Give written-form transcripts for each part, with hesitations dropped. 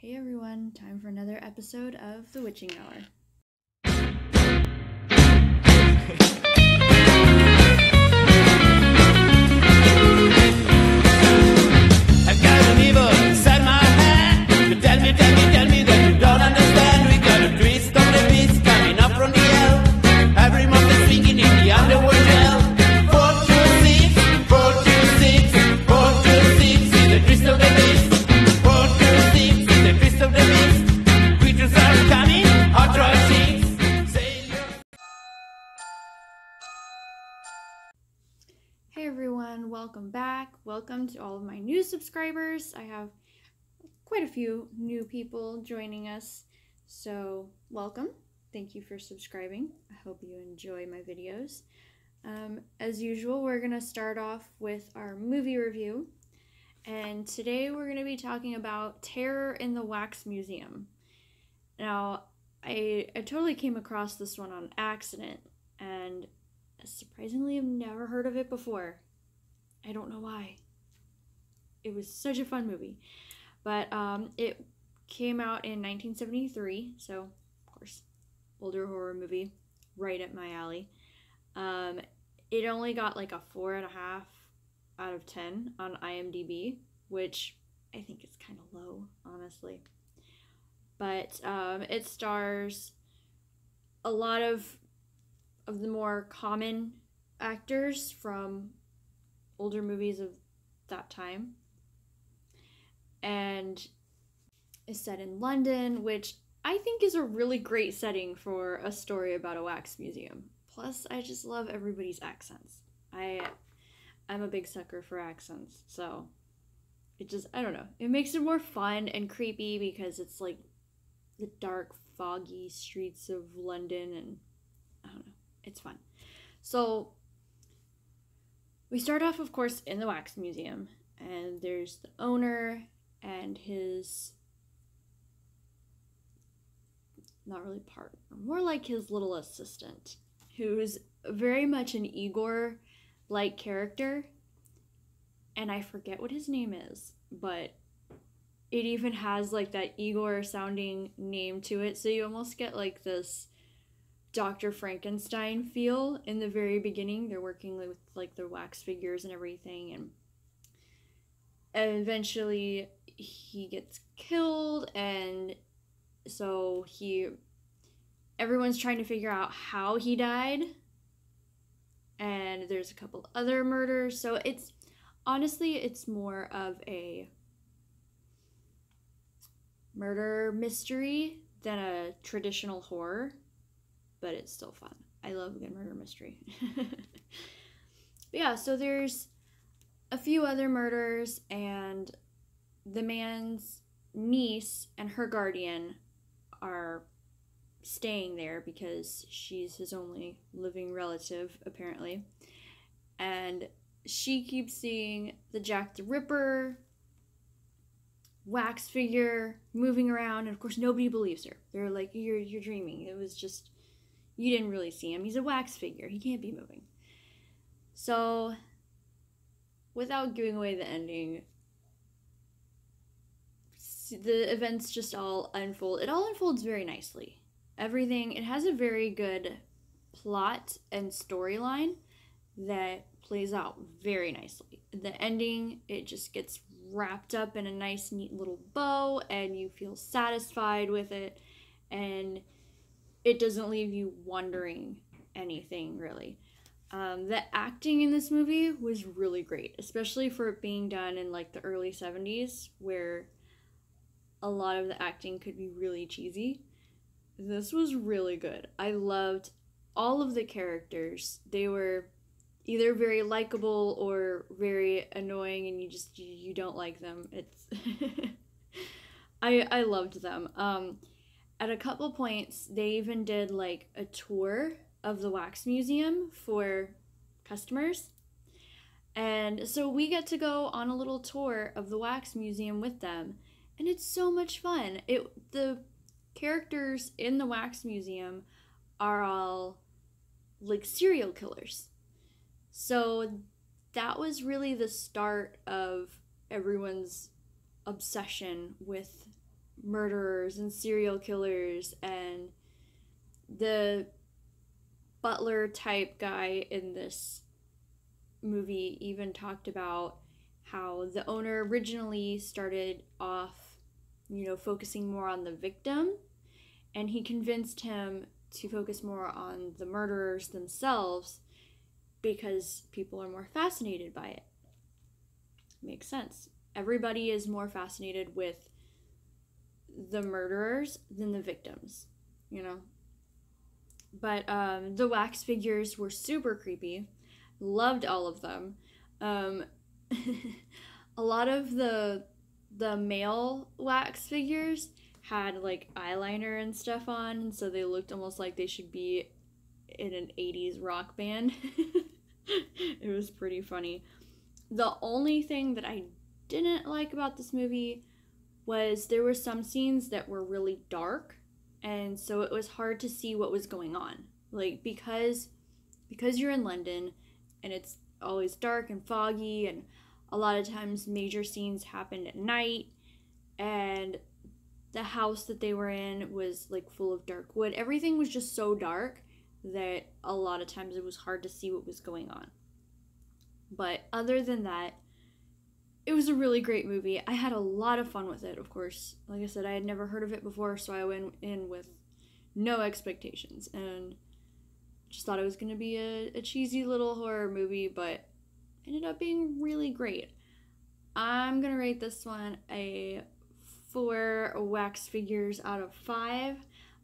Hey everyone, time for another episode of The Witching Hour. I've got an evil inside my head. You tell me that you don't understand. We got a twist of the beast coming up from the hell. Every month is swinging in the underworld hell. 426, 426, 426 is the twist of the beast. 426 is the twist of the beast. Creatures are coming, hot rushing. Hey everyone, welcome back. Welcome to all of my new subscribers. I have quite a few new people joining us, so welcome. Thank you for subscribing. I hope you enjoy my videos. As usual, we're going to start off with our movie review, and today we're going to be talking about Terror in the Wax Museum. Now, I totally came across this one on accident, and surprisingly, I've never heard of it before. I don't know why. It was such a fun movie. But it came out in 1973, so, of course, older horror movie, right up my alley. It only got like a 4.5 out of 10 on IMDb, which I think is kind of low, honestly. But it stars a lot of the more common actors from older movies of that time, and is set in London, which I think is a really great setting for a story about a wax museum. Plus, I just love everybody's accents. I'm a big sucker for accents, so it just, I don't know, it makes it more fun and creepy because it's like the dark, foggy streets of London, and I don't know. It's fun. So we start off, of course, in the wax museum, and there's the owner and his, not really partner, more like his little assistant, who's very much an Igor-like character, and I forget what his name is, but it even has like that Igor-sounding name to it, so you almost get like this Dr. Frankenstein feel in the very beginning. They're working with like the wax figures and everything, and eventually he gets killed, and so everyone's trying to figure out how he died, and there's a couple other murders, so it's more of a murder mystery than a traditional horror. But it's still fun. I love a good murder mystery. But yeah, so there's a few other murders, and the man's niece and her guardian are staying there because she's his only living relative, apparently. And she keeps seeing the Jack the Ripper wax figure moving around, and of course nobody believes her. They're like, you're dreaming. It was just, you didn't really see him. He's a wax figure. He can't be moving. So, without giving away the ending, the events just all unfold. It all unfolds very nicely. Everything, it has a very good plot and storyline that plays out very nicely. The ending, it just gets wrapped up in a nice, neat little bow, and you feel satisfied with it, and it doesn't leave you wondering anything, really. The acting in this movie was really great, especially for it being done in like the early 70s, where a lot of the acting could be really cheesy. This was really good. I loved all of the characters. They were either very likable or very annoying, and you don't like them. It's I loved them. At a couple points, they even did like a tour of the wax museum for customers. And so we get to go on a little tour of the wax museum with them, and it's so much fun. The characters in the wax museum are all like serial killers. So that was really the start of everyone's obsession with murderers and serial killers, and the butler type guy in this movie even talked about how the owner originally started off, focusing more on the victim, and he convinced him to focus more on the murderers themselves because people are more fascinated by it. Makes sense. Everybody is more fascinated with the murderers than the victims, But the wax figures were super creepy. Loved all of them. A lot of the male wax figures had like eyeliner and stuff on, and so they looked almost like they should be in an 80s rock band. It was pretty funny. The only thing that I didn't like about this movie was there were some scenes that were really dark, and so it was hard to see what was going on. Like, because you're in London and it's always dark and foggy, and a lot of times major scenes happened at night, and the house that they were in was like full of dark wood. Everything was just so dark that a lot of times it was hard to see what was going on. But other than that, it was a really great movie. I had a lot of fun with it, of course. Like I said, I had never heard of it before, so I went in with no expectations and just thought it was going to be a cheesy little horror movie, but ended up being really great. I'm going to rate this one a 4 wax figures out of 5.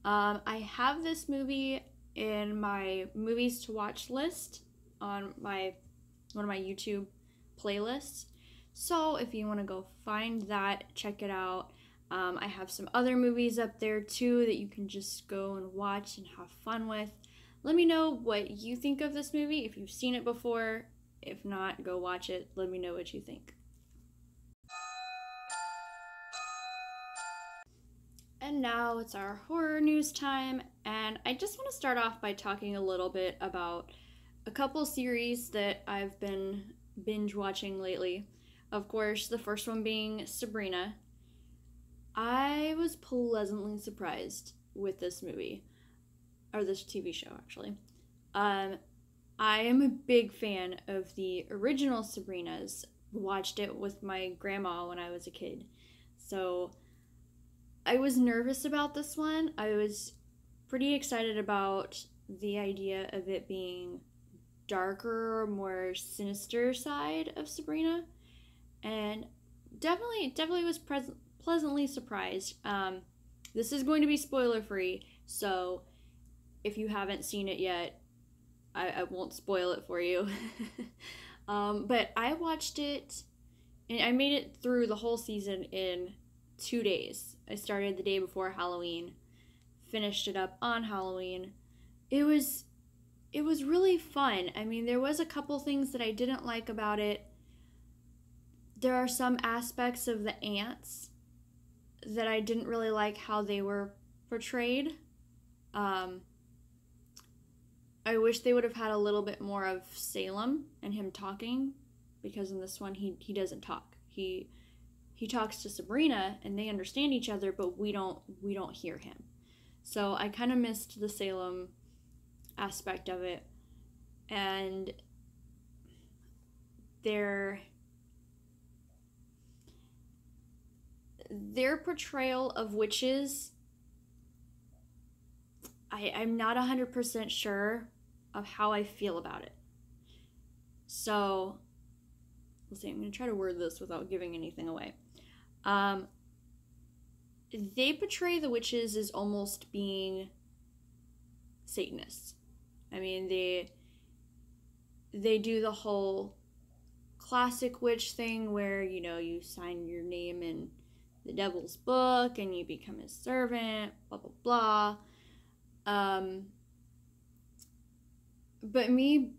I have this movie in my movies to watch list on one of my YouTube playlists. So if you want to go find that, check it out. I have some other movies up there too that you can just go and watch and have fun with. Let me know what you think of this movie, if you've seen it before. If not, go watch it. Let me know what you think. And now it's our horror news time, and I just want to start off by talking a little bit about a couple series that I've been binge watching lately. Of course, the first one being Sabrina. I was pleasantly surprised with this movie, or this TV show, actually. I am a big fan of the original Sabrinas. Watched it with my grandma when I was a kid. So I was nervous about this one. I was pretty excited about the idea of it being darker, more sinister side of Sabrina, and definitely was pleasantly surprised. This is going to be spoiler free, so if you haven't seen it yet, I won't spoil it for you. But I watched it, and I made it through the whole season in 2 days. I started the day before Halloween, finished it up on Halloween. It was really fun. I mean, there was a couple things that I didn't like about it. There are some aspects of the ants that I didn't really like how they were portrayed. I wish they would have had a little bit more of Salem and him talking, because in this one he doesn't talk. He talks to Sabrina and they understand each other, but we don't hear him. So I kind of missed the Salem aspect of it, and their portrayal of witches, I'm not 100% sure of how I feel about it. So let's see, I'm going to try to word this without giving anything away. They portray the witches as almost being Satanists. I mean, they do the whole classic witch thing where, you sign your name in the devil's book and you become his servant, blah, blah, blah. But me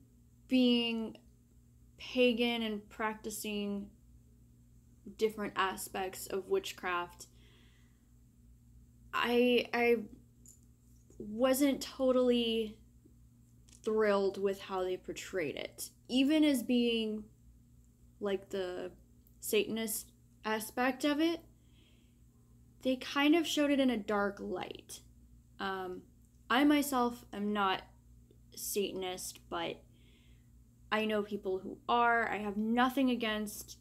being pagan and practicing different aspects of witchcraft, I wasn't totally thrilled with how they portrayed it. Even as being like the Satanist aspect of it, they kind of showed it in a dark light. I myself am not Satanist, but I know people who are. I have nothing against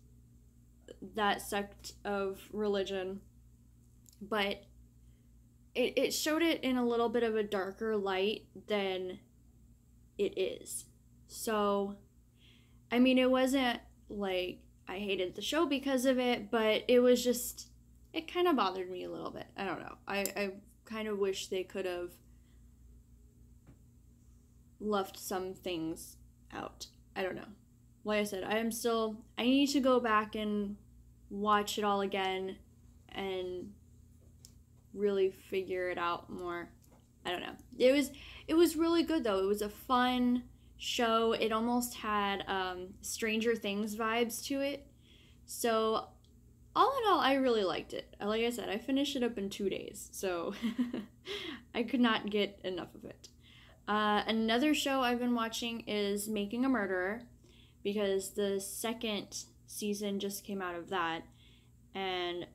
that sect of religion, but it showed it in a little bit of a darker light than it is. So, I mean, it wasn't like I hated the show because of it, but it was just, it kind of bothered me a little bit. I don't know. I kind of wish they could have left some things out. I don't know. Like I said, I need to go back and watch it all again and really figure it out more. I don't know. It was really good though. It was a fun show. It almost had Stranger Things vibes to it. So all in all, I really liked it. Like I said, I finished it up in 2 days, so I could not get enough of it. Another show I've been watching is Making a Murderer, because the second season just came out of that, and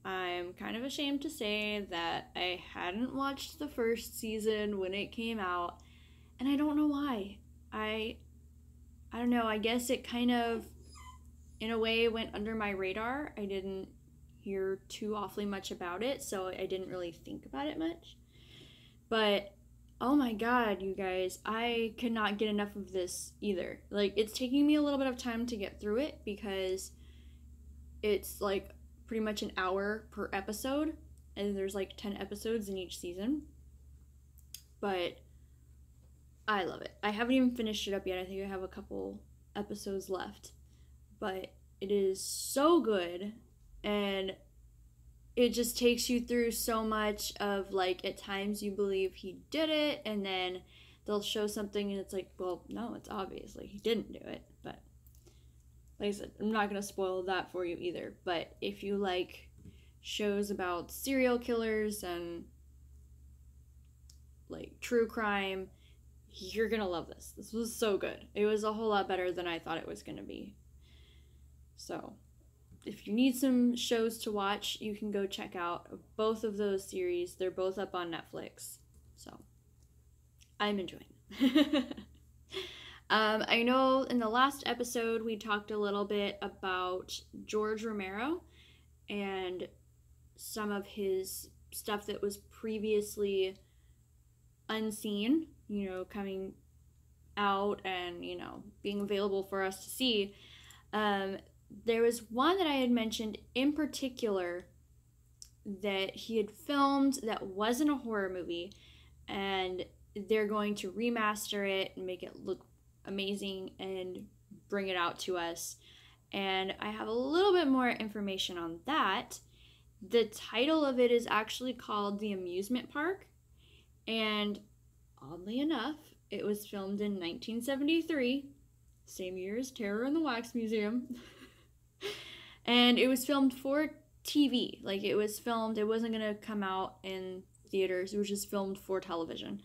I'm kind of ashamed to say that I hadn't watched the first season when it came out, and I don't know why. I don't know, I guess it kind of, in a way, went under my radar. I didn't hear too awfully much about it, so I didn't really think about it much. But oh my god, you guys, I cannot get enough of this either. Like, it's taking me a little bit of time to get through it because it's like pretty much an hour per episode, and there's like 10 episodes in each season. But I love it. I haven't even finished it up yet. I think I have a couple episodes left. But it is so good, and it just takes you through so much of, like, at times you believe he did it, and then they'll show something and it's like, well, no, it's obviously he didn't do it. But like I said, I'm not going to spoil that for you either. But if you like shows about serial killers and like true crime, you're going to love this. This was so good. It was a whole lot better than I thought it was going to be. So if you need some shows to watch, you can go check out both of those series. They're both up on Netflix. So I'm enjoying them. I know in the last episode we talked a little bit about George Romero and some of his stuff that was previously unseen, you know, coming out and, you know, being available for us to see. There was one that I had mentioned in particular that he had filmed that wasn't a horror movie, and they're going to remaster it and make it look amazing and bring it out to us. And I have a little bit more information on that. The title of it is actually called The Amusement Park, and oddly enough, it was filmed in 1973, same year as Terror in the Wax Museum. And it was filmed for TV. Like, it was filmed, it wasn't going to come out in theaters, it was just filmed for television.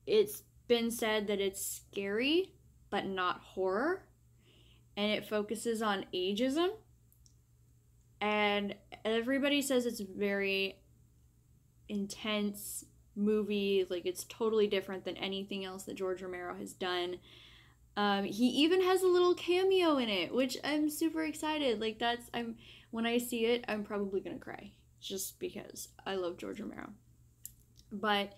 It's been said that it's scary, but not horror. And it focuses on ageism. And everybody says it's a very intense movie. Like, it's totally different than anything else that George Romero has done. He even has a little cameo in it, which I'm super excited. Like, when I see it, I'm probably gonna cry, just because I love George Romero. But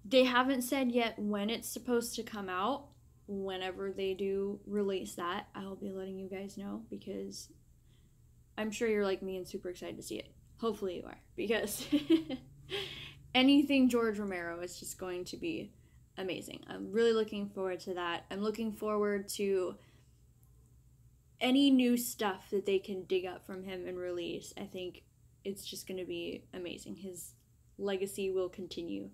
they haven't said yet when it's supposed to come out. Whenever they do release that, I'll be letting you guys know, because I'm sure you're like me and super excited to see it. Hopefully you are, because anything George Romero is just going to be amazing. I'm really looking forward to that. I'm looking forward to any new stuff that they can dig up from him and release. I think it's just going to be amazing. His legacy will continue.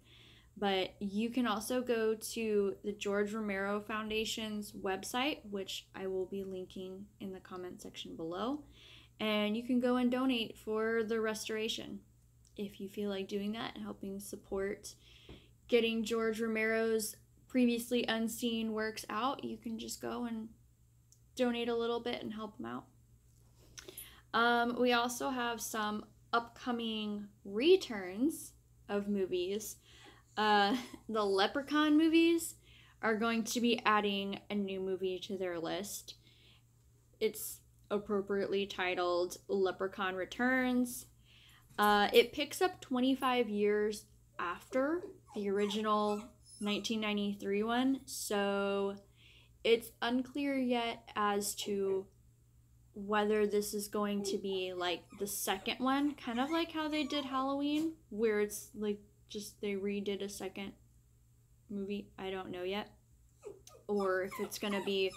But you can also go to the George Romero Foundation's website, which I will be linking in the comment section below, and you can go and donate for the restoration if you feel like doing that and helping support getting George Romero's previously unseen works out. You can just go and donate a little bit and help him out. We also have some upcoming returns of movies. The Leprechaun movies are going to be adding a new movie to their list. It's appropriately titled Leprechaun Returns. It picks up 25 years after the original 1993 one, so it's unclear yet as to whether this is going to be like the second one, kind of like how they did Halloween, where it's like just they redid a second movie. I don't know yet. Or if it's gonna be,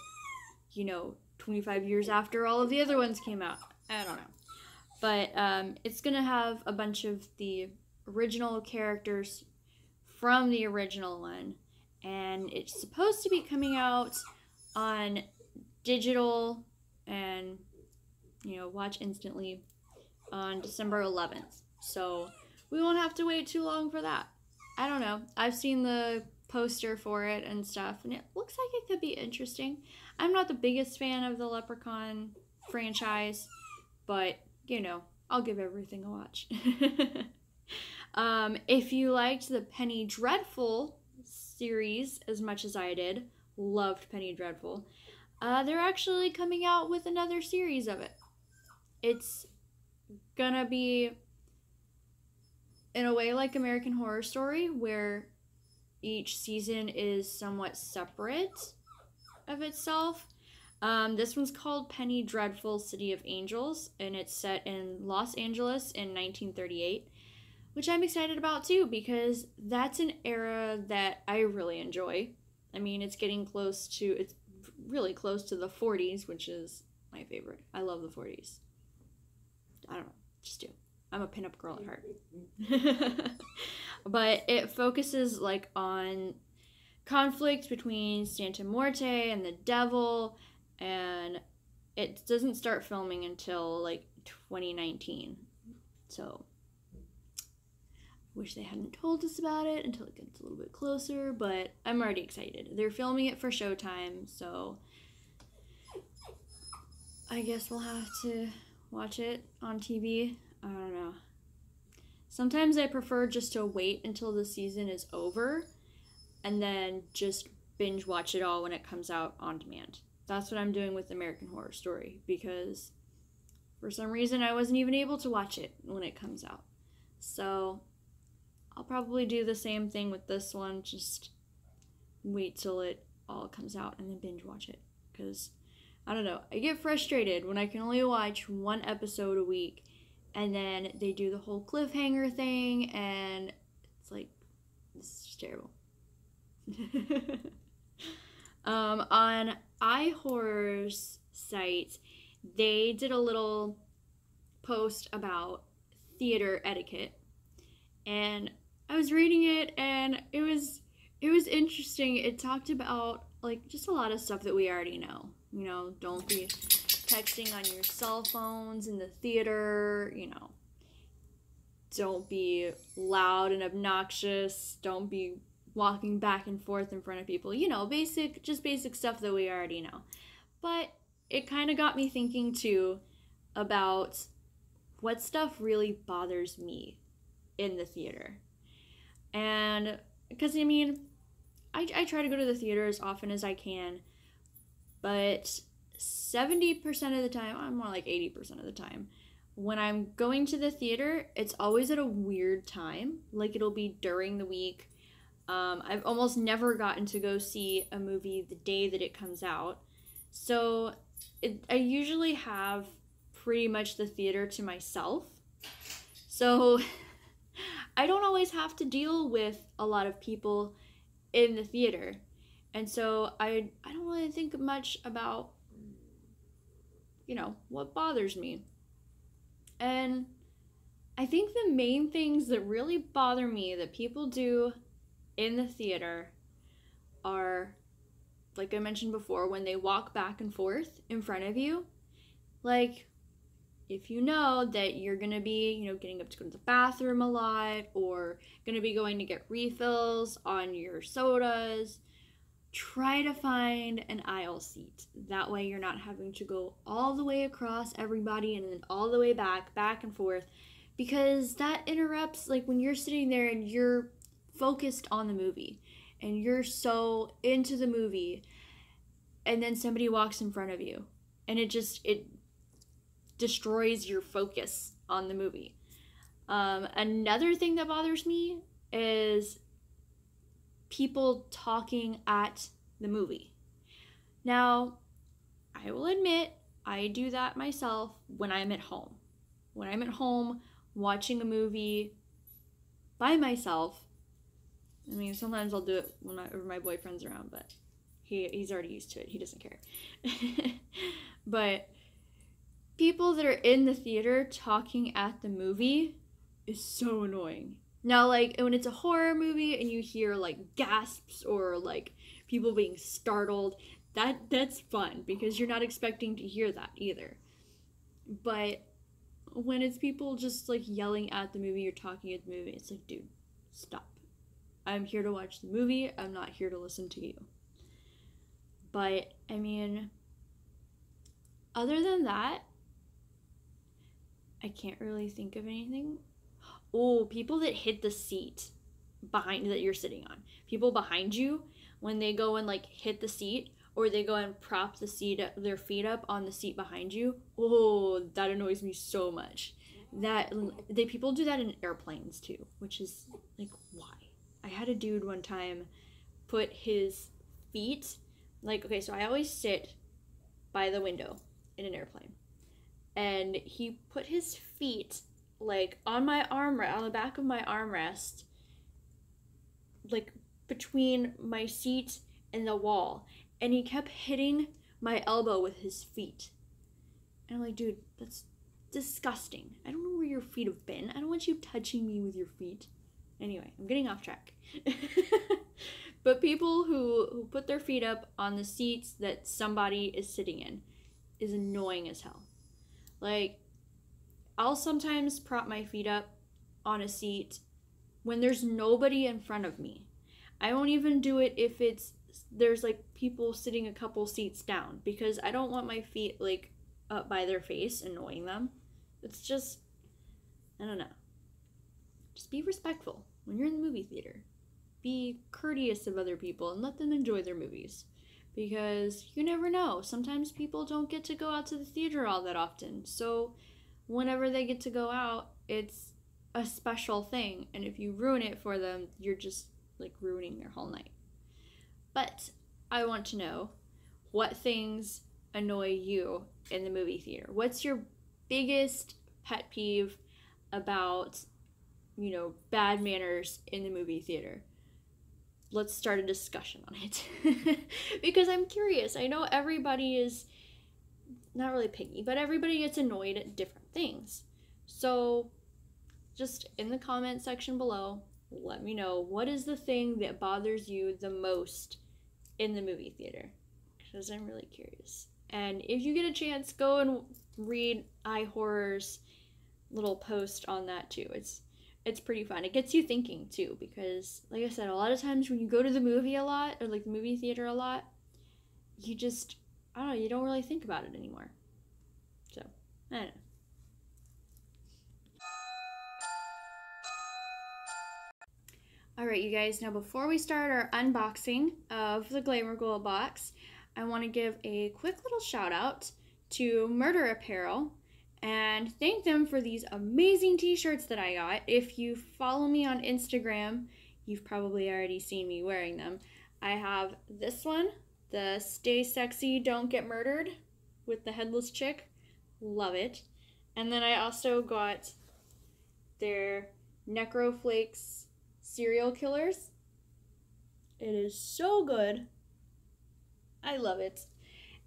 25 years after all of the other ones came out. I don't know. But it's gonna have a bunch of the original characters from the original one, and it's supposed to be coming out on digital and watch instantly on December 11th. So we won't have to wait too long for that. I don't know. I've seen the poster for it and stuff, and it looks like it could be interesting. I'm not the biggest fan of the Leprechaun franchise, but I'll give everything a watch. If you liked the Penny Dreadful series as much as I did, loved Penny Dreadful, they're actually coming out with another series of it. It's gonna be in a way like American Horror Story, where each season is somewhat separate of itself. This one's called Penny Dreadful City of Angels, and it's set in Los Angeles in 1938, which I'm excited about too, because that's an era that I really enjoy. I mean, it's really close to the 40s, which is my favorite. I love the 40s. I don't know, just do. I'm a pinup girl at heart. But it focuses on conflict between Santa Muerte and the devil, and it doesn't start filming until 2019. So wish they hadn't told us about it until it gets a little bit closer, but I'm already excited. They're filming it for Showtime, so I guess we'll have to watch it on TV. I don't know. Sometimes I prefer just to wait until the season is over and then just binge watch it all when it comes out on demand. That's what I'm doing with American Horror Story, because for some reason I wasn't even able to watch it when it comes out. So I'll probably do the same thing with this one, just wait till it all comes out and then binge watch it, because I don't know, I get frustrated when I can only watch one episode a week and then they do the whole cliffhanger thing, and it's like, this is just terrible. On iHorror's site, they did a little post about theater etiquette, and I was reading it, and it was interesting. It talked about just a lot of stuff that we already know. Don't be texting on your cell phones in the theater. Don't be loud and obnoxious. Don't be walking back and forth in front of people. Basic stuff that we already know. But it kind of got me thinking too about what stuff really bothers me in the theater. And because I try to go to the theater as often as I can, but 70% of the time, I'm more like 80% of the time, when I'm going to the theater, it's always at a weird time. It'll be during the week. I've almost never gotten to go see a movie the day that it comes out. So I usually have pretty much the theater to myself. So I don't always have to deal with a lot of people in the theater. And so I don't really think much about, what bothers me. And I think the main things that really bother me that people do in the theater are, like I mentioned before, when they walk back and forth in front of you. If you know that you're going to be, getting up to go to the bathroom a lot, or going to be going to get refills on your sodas, try to find an aisle seat. That way you're not having to go all the way across everybody and then all the way back and forth, because that interrupts, like, when you're sitting there and you're focused on the movie and you're so into the movie and then somebody walks in front of you and it destroys your focus on the movie. Another thing that bothers me is people talking at the movie. Now, I will admit, I do that myself when I'm at home. When I'm at home watching a movie by myself, I mean, sometimes I'll do it when my boyfriend's around, but he's already used to it. He doesn't care. But people that are in the theater talking at the movie is so annoying. Now, like, when it's a horror movie and you hear, like, gasps or, like, people being startled, that's fun because you're not expecting to hear that either. But when it's people just, like, yelling at the movie or talking at the movie, it's like, dude, stop. I'm here to watch the movie. I'm not here to listen to you. But, I mean, other than that, I can't really think of anything. Oh, people that hit the seat behind that you're sitting on. People behind you, when they go and, like, hit the seat, or they go and prop the seat, their feet up on the seat behind you. Oh, that annoys me so much. People do that in airplanes too, which is, like, why? I had a dude one time put his feet, like, okay, so I always sit by the window in an airplane, and he put his feet, like, on the back of my armrest, like, between my seat and the wall, and he kept hitting my elbow with his feet. And I'm like, dude, that's disgusting. I don't know where your feet have been. I don't want you touching me with your feet. Anyway, I'm getting off track. But people who put their feet up on the seats that somebody is sitting in is annoying as hell. Like, I'll sometimes prop my feet up on a seat when there's nobody in front of me. I won't even do it if there's, like, people sitting a couple seats down, because I don't want my feet, like, up by their face, annoying them. It's just, I don't know. Just be respectful when you're in the movie theater. Be courteous of other people and let them enjoy their movies, because you never know. Sometimes people don't get to go out to the theater all that often. So whenever they get to go out, it's a special thing. And if you ruin it for them, you're just, like, ruining their whole night. But I want to know, what things annoy you in the movie theater? What's your biggest pet peeve about, bad manners in the movie theater? Let's start a discussion on it. Because I'm curious. I know everybody is not really picky, but everybody gets annoyed at different things. So just in the comment section below, let me know, what is the thing that bothers you the most in the movie theater? Because I'm really curious. And if you get a chance, go and read iHorror's little post on that too. It's pretty fun. It gets you thinking too, because, like I said, a lot of times when you go to the movie a lot, or, like, the movie theater a lot, you just, I don't know, you don't really think about it anymore. So, I don't know. Alright, you guys, now before we start our unboxing of the Glamour Ghoul Box, I want to give a quick little shout out to Murder Apparel and thank them for these amazing t-shirts that I got. If you follow me on Instagram, you've probably already seen me wearing them. I have this one, the Stay Sexy, Don't Get Murdered, with the headless chick. Love it. And then I also got their Necroflakes Serial Killers. It is so good. I love it.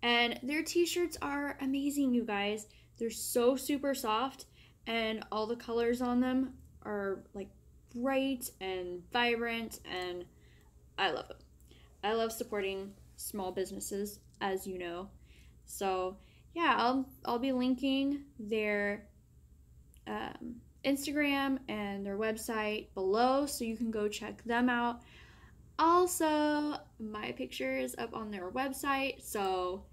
And their t-shirts are amazing, you guys. They're so super soft, and all the colors on them are, like, bright and vibrant, and I love them. I love supporting small businesses, as you know. So yeah, I'll be linking their Instagram and their website below, so you can go check them out. Also, my picture is up on their website, so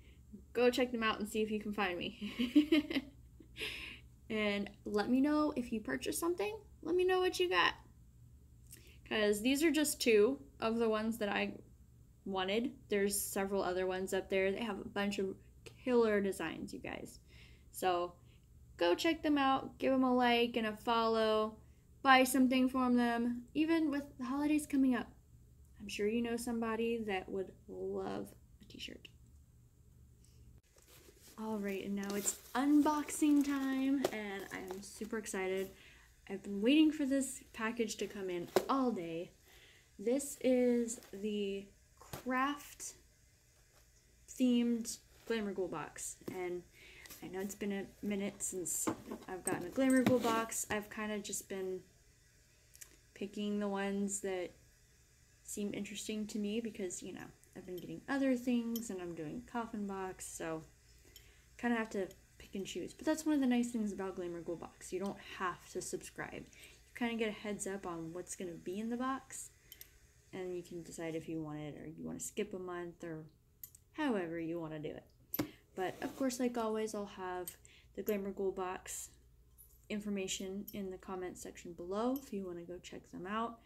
go check them out and see if you can find me. And let me know if you purchase something. Let me know what you got. Because these are just two of the ones that I wanted. There's several other ones up there. They have a bunch of killer designs, you guys. So go check them out. Give them a like and a follow. Buy something from them. Even with the holidays coming up, I'm sure you know somebody that would love a t-shirt. Alright, and now it's unboxing time, and I'm super excited. I've been waiting for this package to come in all day. This is the craft themed Glamour Ghoul Box, and I know it's been a minute since I've gotten a Glamour Ghoul Box. I've kind of just been picking the ones that seem interesting to me because, you know, I've been getting other things and I'm doing coffin box, so kind of have to pick and choose. But that's one of the nice things about Glamour Ghoul Box. You don't have to subscribe. You kind of get a heads up on what's going to be in the box, and you can decide if you want it or you want to skip a month or however you want to do it. But of course, like always, I'll have the Glamour Ghoul Box information in the comment section below if you want to go check them out.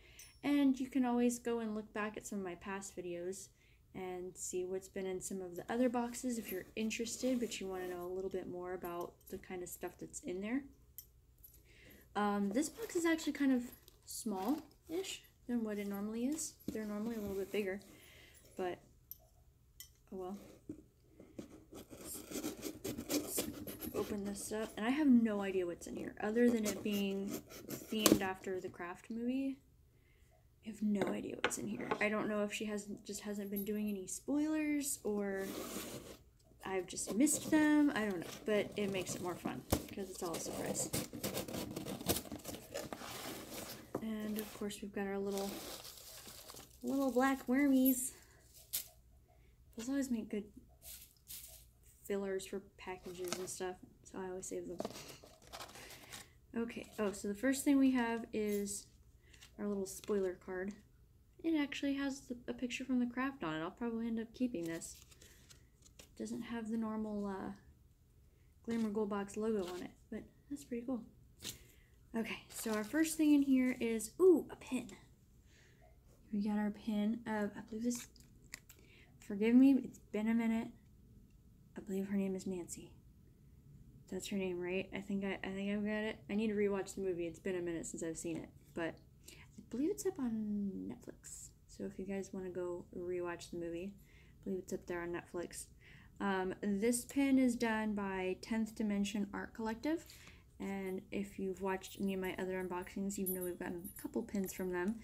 And you can always go and look back at some of my past videos and see what's been in some of the other boxes if you're interested, but you want to know a little bit more about the kind of stuff that's in there. This box is actually kind of small-ish than what it normally is. They're normally a little bit bigger, but oh well. Let's open this up, and I have no idea what's in here other than it being themed after the Craft movie. I have no idea what's in here. I don't know if she hasn't been doing any spoilers or I've just missed them. I don't know, but it makes it more fun because it's all a surprise. And of course we've got our little black wormies. Those always make good fillers for packages and stuff, so I always save them. Okay, oh, so the first thing we have is our little spoiler card. It actually has a picture from the craft on it. I'll probably end up keeping this. It doesn't have the normal Glamour Ghoul Box logo on it, but that's pretty cool. Okay, so our first thing in here is, ooh, a pin. We got our pin of, I believe this, forgive me, it's been a minute. I believe her name is Nancy. That's her name, right? I think I've got it. I need to rewatch the movie. It's been a minute since I've seen it, but I believe it's up on Netflix. So if you guys want to go rewatch the movie, I believe it's up there on Netflix. This pin is done by 10th Dimension Art Collective, and if you've watched any of my other unboxings, you know we've gotten a couple pins from them.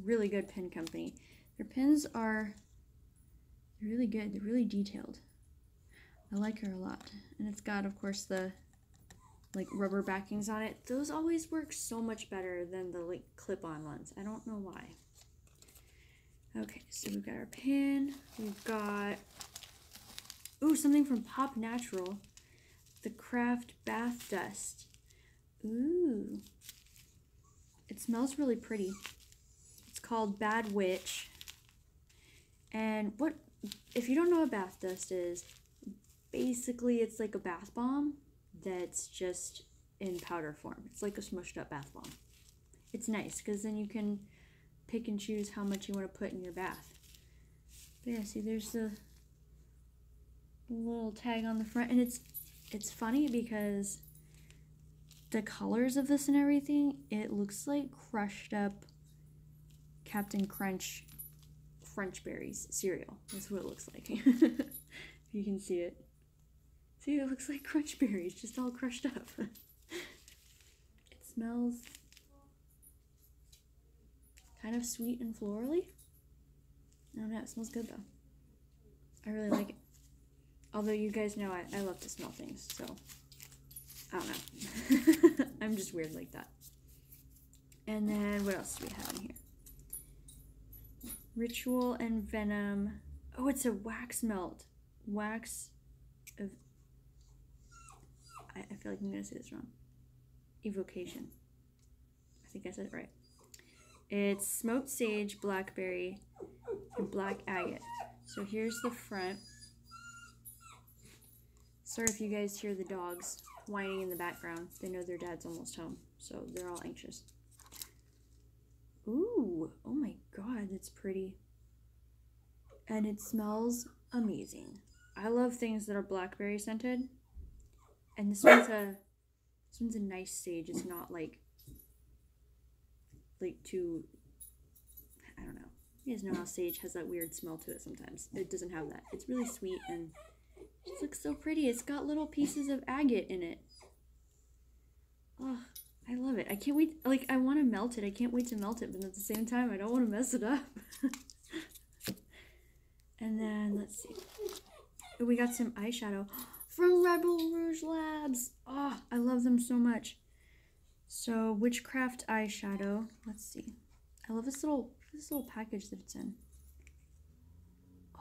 Really good pin company. Their pins are really good. They're really detailed. I like her a lot. And it's got, of course, the like rubber backings on it. Those always work so much better than the like clip-on ones. I don't know why. Okay, so we've got our pin. We've got, ooh, something from Pop Natural. The Craft Bath Dust. Ooh. It smells really pretty. It's called Bad Witch. And what, if you don't know what bath dust is, basically it's like a bath bomb that's just in powder form. It's like a smushed up bath bomb. It's nice because then you can pick and choose how much you want to put in your bath. But yeah, see, there's the little tag on the front, and it's funny because the colors of this and everything, it looks like crushed up Captain Crunch French berries cereal. That's what it looks like. If you can see it. See, it looks like crunch berries, just all crushed up. It smells kind of sweet and florally. I don't know, it smells good though. I really like it. Although you guys know I love to smell things, so I don't know. I'm just weird like that. And then what else do we have in here? Ritual and Venom. Oh, it's a wax melt. Wax of, I feel like I'm going to say this wrong. Evocation. I think I said it right. It's smoked sage, blackberry, and black agate. So here's the front. Sorry if you guys hear the dogs whining in the background. They know their dad's almost home, so they're all anxious. Ooh, oh my god, that's pretty. And it smells amazing. I love things that are blackberry scented. And this one's a nice sage. It's not like too, I don't know. You guys know how sage has that weird smell to it sometimes. It doesn't have that. It's really sweet and it just looks so pretty. It's got little pieces of agate in it. Oh, I love it. I can't wait. Like, I want to melt it. I can't wait to melt it, but at the same time, I don't want to mess it up. And then, let's see. We got some eyeshadow from Rebel Rouge Labs. Oh, I love them so much. So, Witchcraft eyeshadow. Let's see. I love this little package that it's in.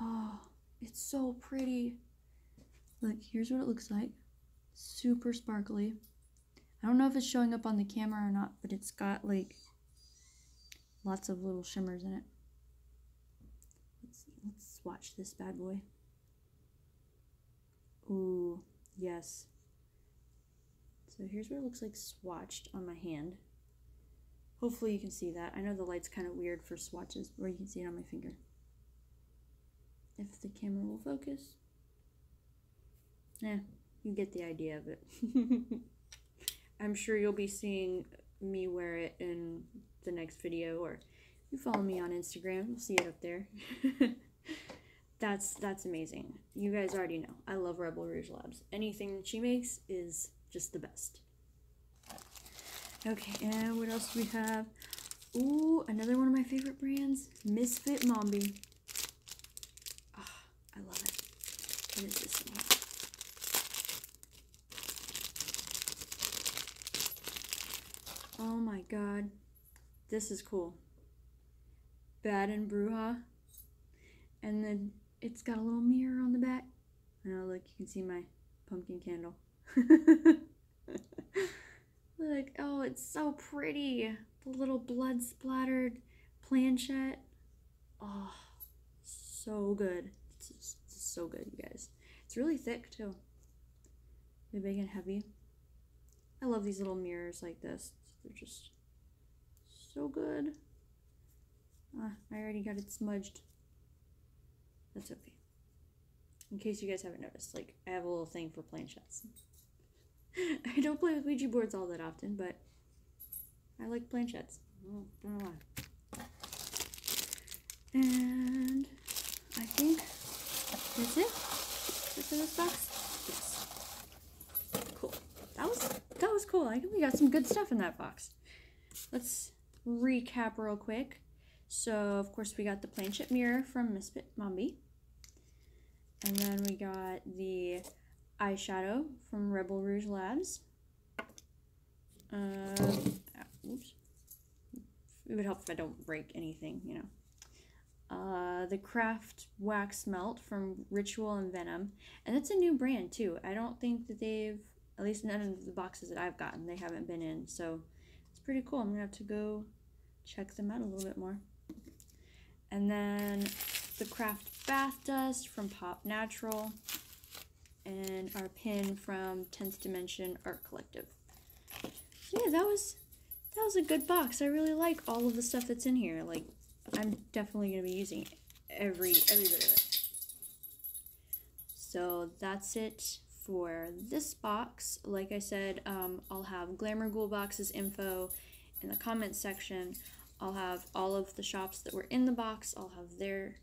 Oh, it's so pretty. Look, here's what it looks like. Super sparkly. I don't know if it's showing up on the camera or not, but it's got like lots of little shimmers in it. Let's see. Let's swatch this bad boy. Ooh, yes. So here's what it looks like swatched on my hand. Hopefully you can see that. I know the light's kind of weird for swatches, or you can see it on my finger. If the camera will focus. You get the idea of it. I'm sure you'll be seeing me wear it in the next video, or if you follow me on Instagram, you'll see it up there. That's amazing. You guys already know. I love Rebel Rouge Labs. Anything that she makes is just the best. Okay, and what else do we have? Ooh, another one of my favorite brands, Misfit Mombie. Oh, I love it. What is this one? Oh my god, this is cool. Bad and Bruja. And then it's got a little mirror on the back. Oh, look, you can see my pumpkin candle. Look, oh, it's so pretty. The little blood splattered planchette. Oh, so good. It's so good, you guys. It's really thick too. They're big and heavy. I love these little mirrors like this. They're just so good. I already got it smudged. That's okay. In case you guys haven't noticed, like, I have a little thing for planchettes. I don't play with Ouija boards all that often, but I like planchettes. Oh, don't know why. And I think that's it. Is it for this box? Yes. Cool. That was cool. I think we got some good stuff in that box. Let's recap real quick. So, of course, we got the planchette mirror from Misfit Mombie. And then we got the eyeshadow from Rebel Rouge Labs. Oops. It would help if I don't break anything, you know. The Craft Wax Melt from Ritual and Venom. And that's a new brand, too. I don't think that they've, at least none of the boxes that I've gotten, they haven't been in. So, it's pretty cool. I'm going to have to go check them out a little bit more. And then the Craft Bath Dust from Pop Natural. And our pin from 10th Dimension Art Collective. So yeah, that was a good box. I really like all of the stuff that's in here. Like, I'm definitely going to be using every bit of it. So that's it for this box. Like I said, I'll have Glamour Ghoul Box's info in the comments section. I'll have all of the shops that were in the box. I'll have their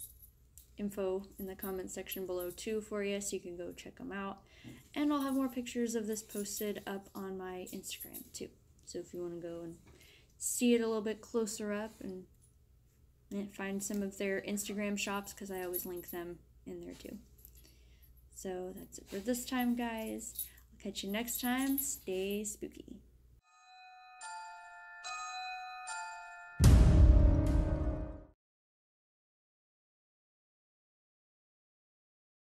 info in the comment section below too for you, so you can go check them out. And I'll have more pictures of this posted up on my Instagram too. So if you want to go and see it a little bit closer up and find some of their Instagram shops, because I always link them in there too. So that's it for this time, guys. I'll catch you next time. Stay spooky.